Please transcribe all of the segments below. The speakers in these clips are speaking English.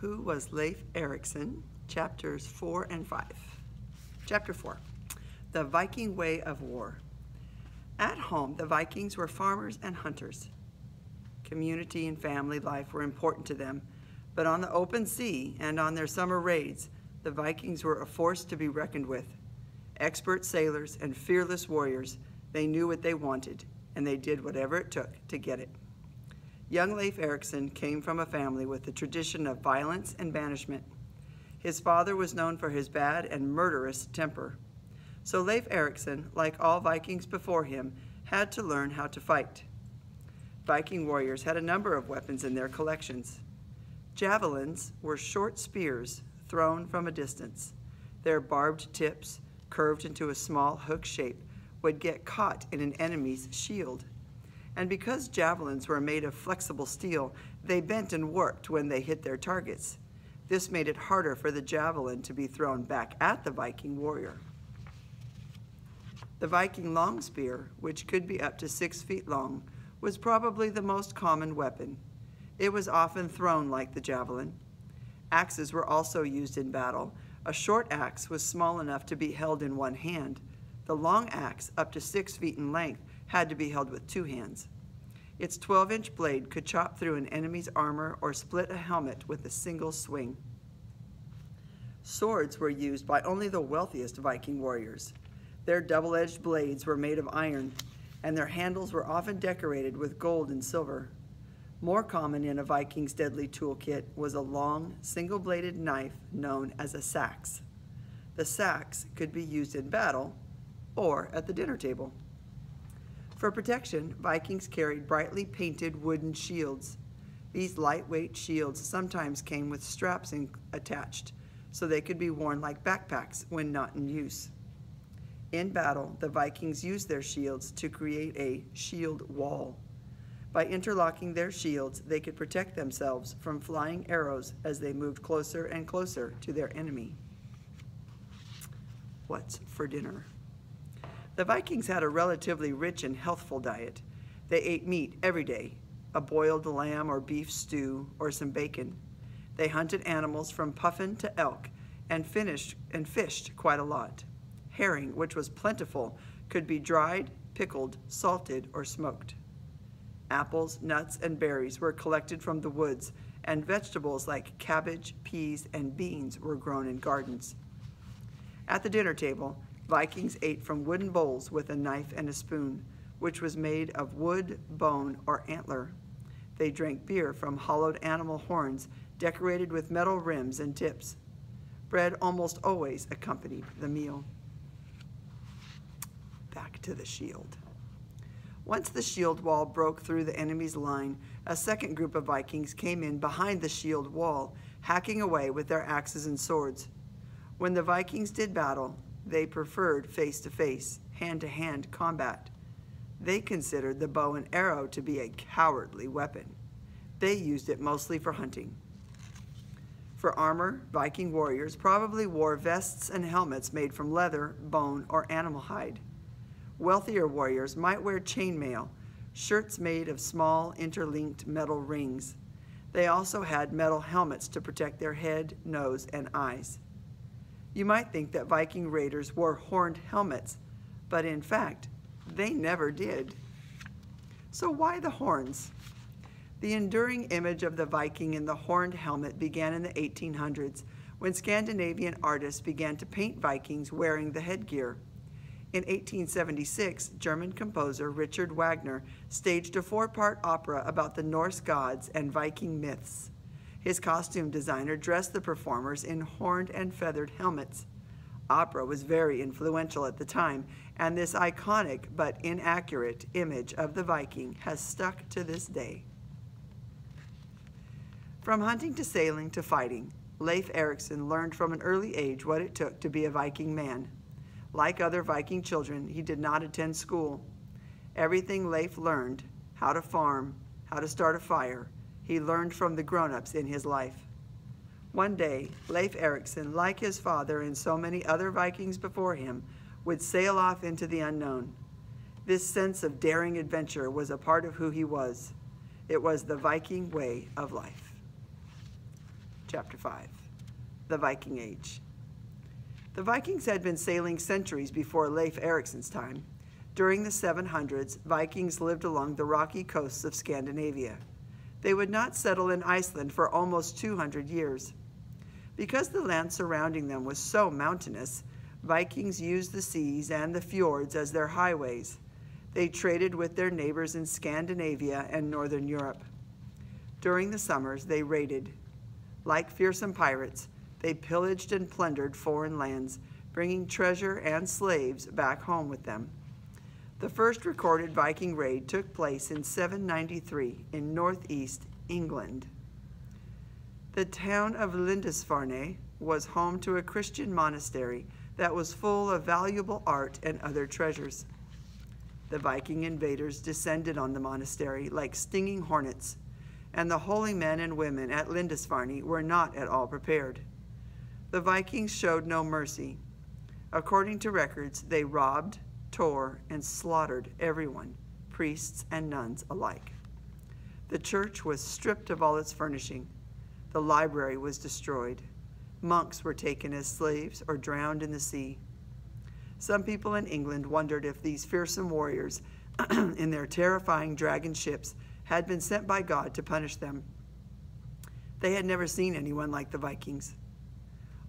Who was Leif Erikson? Chapters 4 and 5. Chapter 4, The Viking Way of War. At home, the Vikings were farmers and hunters. Community and family life were important to them, but on the open sea and on their summer raids, the Vikings were a force to be reckoned with. Expert sailors and fearless warriors, they knew what they wanted, and they did whatever it took to get it. Young Leif Erikson came from a family with a tradition of violence and banishment. His father was known for his bad and murderous temper. So Leif Erikson, like all Vikings before him, had to learn how to fight. Viking warriors had a number of weapons in their collections. Javelins were short spears thrown from a distance. Their barbed tips, curved into a small hook shape, would get caught in an enemy's shield. And because javelins were made of flexible steel, they bent and warped when they hit their targets. This made it harder for the javelin to be thrown back at the Viking warrior. The Viking long spear, which could be up to 6 feet long, was probably the most common weapon. It was often thrown like the javelin. Axes were also used in battle. A short axe was small enough to be held in one hand. The long axe, up to 6 feet in length, had to be held with 2 hands. Its 12-inch blade could chop through an enemy's armor or split a helmet with a single swing. Swords were used by only the wealthiest Viking warriors. Their double-edged blades were made of iron, and their handles were often decorated with gold and silver. More common in a Viking's deadly toolkit was a long, single-bladed knife known as a sax. The sax could be used in battle or at the dinner table. For protection, Vikings carried brightly painted wooden shields. These lightweight shields sometimes came with straps attached, so they could be worn like backpacks when not in use. In battle, the Vikings used their shields to create a shield wall. By interlocking their shields, they could protect themselves from flying arrows as they moved closer and closer to their enemy. What's for dinner? The Vikings had a relatively rich and healthful diet. They ate meat every day, a boiled lamb or beef stew, or some bacon. They hunted animals from puffin to elk and fished quite a lot. Herring, which was plentiful, could be dried, pickled, salted, or smoked. Apples, nuts, and berries were collected from the woods, and vegetables like cabbage, peas, and beans were grown in gardens. At the dinner table, Vikings ate from wooden bowls with a knife and a spoon, which was made of wood, bone, or antler. They drank beer from hollowed animal horns decorated with metal rims and tips. Bread almost always accompanied the meal. Back to the shield. Once the shield wall broke through the enemy's line, a second group of Vikings came in behind the shield wall, hacking away with their axes and swords. When the Vikings did battle, they preferred face-to-face, hand-to-hand combat. They considered the bow and arrow to be a cowardly weapon. They used it mostly for hunting. For armor, Viking warriors probably wore vests and helmets made from leather, bone, or animal hide. Wealthier warriors might wear chainmail, shirts made of small interlinked metal rings. They also had metal helmets to protect their head, nose, and eyes. You might think that Viking raiders wore horned helmets, but in fact, they never did. So why the horns? The enduring image of the Viking in the horned helmet began in the 1800s, when Scandinavian artists began to paint Vikings wearing the headgear. In 1876, German composer Richard Wagner staged a 4-part opera about the Norse gods and Viking myths. His costume designer dressed the performers in horned and feathered helmets. Opera was very influential at the time, and this iconic but inaccurate image of the Viking has stuck to this day. From hunting to sailing to fighting, Leif Erikson learned from an early age what it took to be a Viking man. Like other Viking children, he did not attend school. Everything Leif learned, how to farm, how to start a fire, he learned from the grown-ups in his life. One day, Leif Erikson, like his father and so many other Vikings before him, would sail off into the unknown. This sense of daring adventure was a part of who he was. It was the Viking way of life. Chapter 5. The Viking Age. The Vikings had been sailing centuries before Leif Erikson's time. During the 700s, Vikings lived along the rocky coasts of Scandinavia. They would not settle in Iceland for almost 200 years. Because the land surrounding them was so mountainous, Vikings used the seas and the fjords as their highways. They traded with their neighbors in Scandinavia and Northern Europe. During the summers, they raided. Like fearsome pirates, they pillaged and plundered foreign lands, bringing treasure and slaves back home with them. The first recorded Viking raid took place in 793 in northeast England. The town of Lindisfarne was home to a Christian monastery that was full of valuable art and other treasures. The Viking invaders descended on the monastery like stinging hornets, and the holy men and women at Lindisfarne were not at all prepared. The Vikings showed no mercy. According to records, they robbed, tore, and slaughtered everyone, priests and nuns alike. The church was stripped of all its furnishing. The library was destroyed. Monks were taken as slaves or drowned in the sea. Some people in England wondered if these fearsome warriors in their terrifying dragon ships had been sent by God to punish them. They had never seen anyone like the Vikings.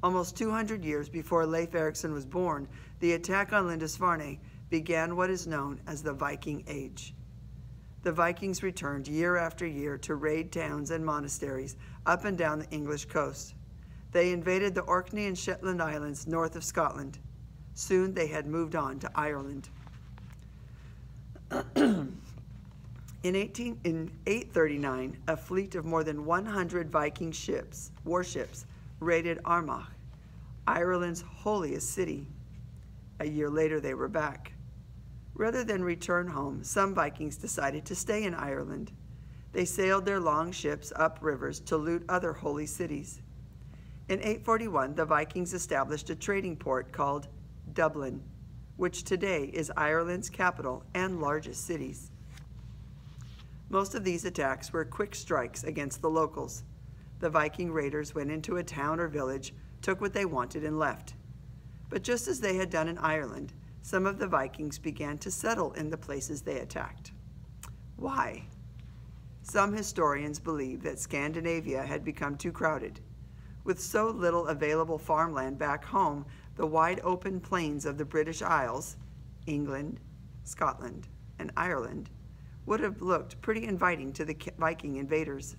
Almost 200 years before Leif Erikson was born, the attack on Lindisfarne began what is known as the Viking Age. The Vikings returned year after year to raid towns and monasteries up and down the English coast. They invaded the Orkney and Shetland Islands north of Scotland. Soon they had moved on to Ireland. In 839, a fleet of more than 100 Viking warships, raided Armagh, Ireland's holiest city. A year later, they were back. Rather than return home, some Vikings decided to stay in Ireland. They sailed their long ships up rivers to loot other holy cities. In 841, the Vikings established a trading port called Dublin, which today is Ireland's capital and largest cities. Most of these attacks were quick strikes against the locals. The Viking raiders went into a town or village, took what they wanted, and left. But just as they had done in Ireland, some of the Vikings began to settle in the places they attacked. Why? Some historians believe that Scandinavia had become too crowded. With so little available farmland back home, the wide open plains of the British Isles, England, Scotland, and Ireland, would have looked pretty inviting to the Viking invaders.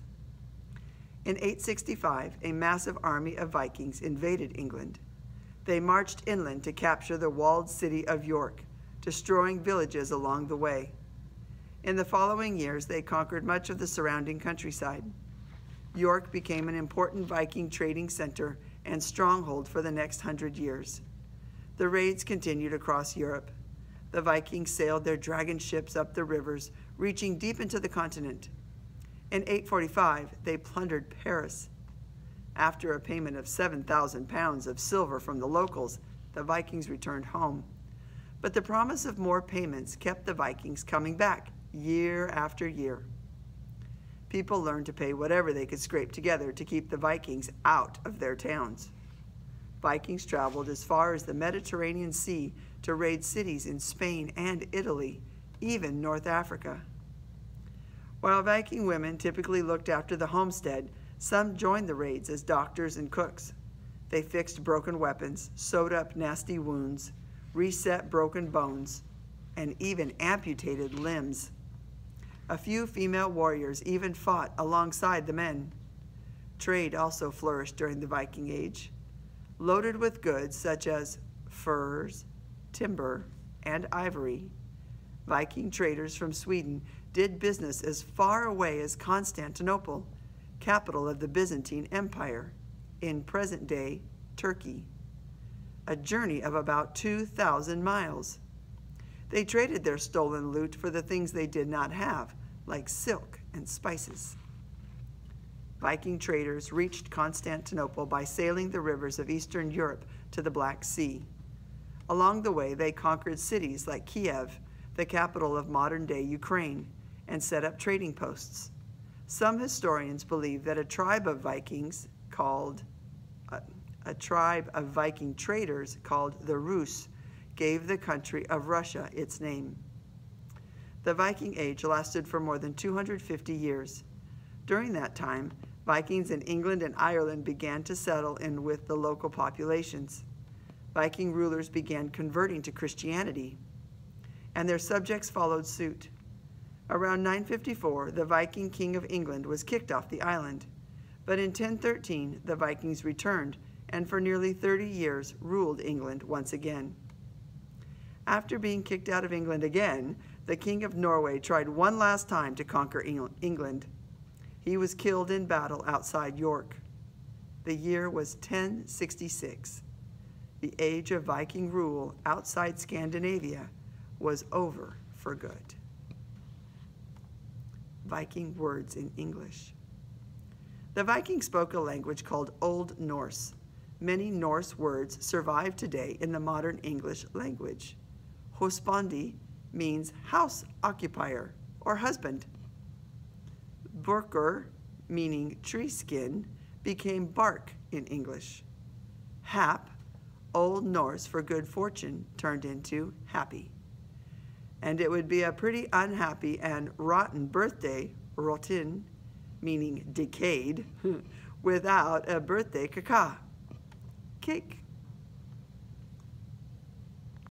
In 865, a massive army of Vikings invaded England. They marched inland to capture the walled city of York, destroying villages along the way. In the following years, they conquered much of the surrounding countryside. York became an important Viking trading center and stronghold for the next 100 years. The raids continued across Europe. The Vikings sailed their dragon ships up the rivers, reaching deep into the continent. In 845, they plundered Paris. After a payment of 7,000 pounds of silver from the locals, the Vikings returned home. But the promise of more payments kept the Vikings coming back year after year. People learned to pay whatever they could scrape together to keep the Vikings out of their towns. Vikings traveled as far as the Mediterranean Sea to raid cities in Spain and Italy, even North Africa. While Viking women typically looked after the homestead, some joined the raids as doctors and cooks. They fixed broken weapons, sewed up nasty wounds, reset broken bones, and even amputated limbs. A few female warriors even fought alongside the men. Trade also flourished during the Viking Age. Loaded with goods such as furs, timber, and ivory, Viking traders from Sweden did business as far away as Constantinople, capital of the Byzantine Empire, in present-day Turkey. A journey of about 2,000 miles. They traded their stolen loot for the things they did not have, like silk and spices. Viking traders reached Constantinople by sailing the rivers of Eastern Europe to the Black Sea. Along the way, they conquered cities like Kiev, the capital of modern-day Ukraine, and set up trading posts. Some historians believe that a tribe of Vikings, called a tribe of Viking traders called the Rus gave the country of Russia its name. The Viking Age lasted for more than 250 years. During that time, Vikings in England and Ireland began to settle in with the local populations. Viking rulers began converting to Christianity, and their subjects followed suit. Around 954, the Viking king of England was kicked off the island, but in 1013, the Vikings returned and for nearly 30 years ruled England once again. After being kicked out of England again, the king of Norway tried one last time to conquer England. He was killed in battle outside York. The year was 1066. The age of Viking rule outside Scandinavia was over for good. Viking words in English. The Vikings spoke a language called Old Norse. Many Norse words survive today in the modern English language. Husbandi means house occupier or husband. Burkur, meaning tree skin, became bark in English. Hap, Old Norse for good fortune, turned into happy. And it would be a pretty unhappy and rotten birthday, rotin, meaning decayed, without a birthday caca, cake.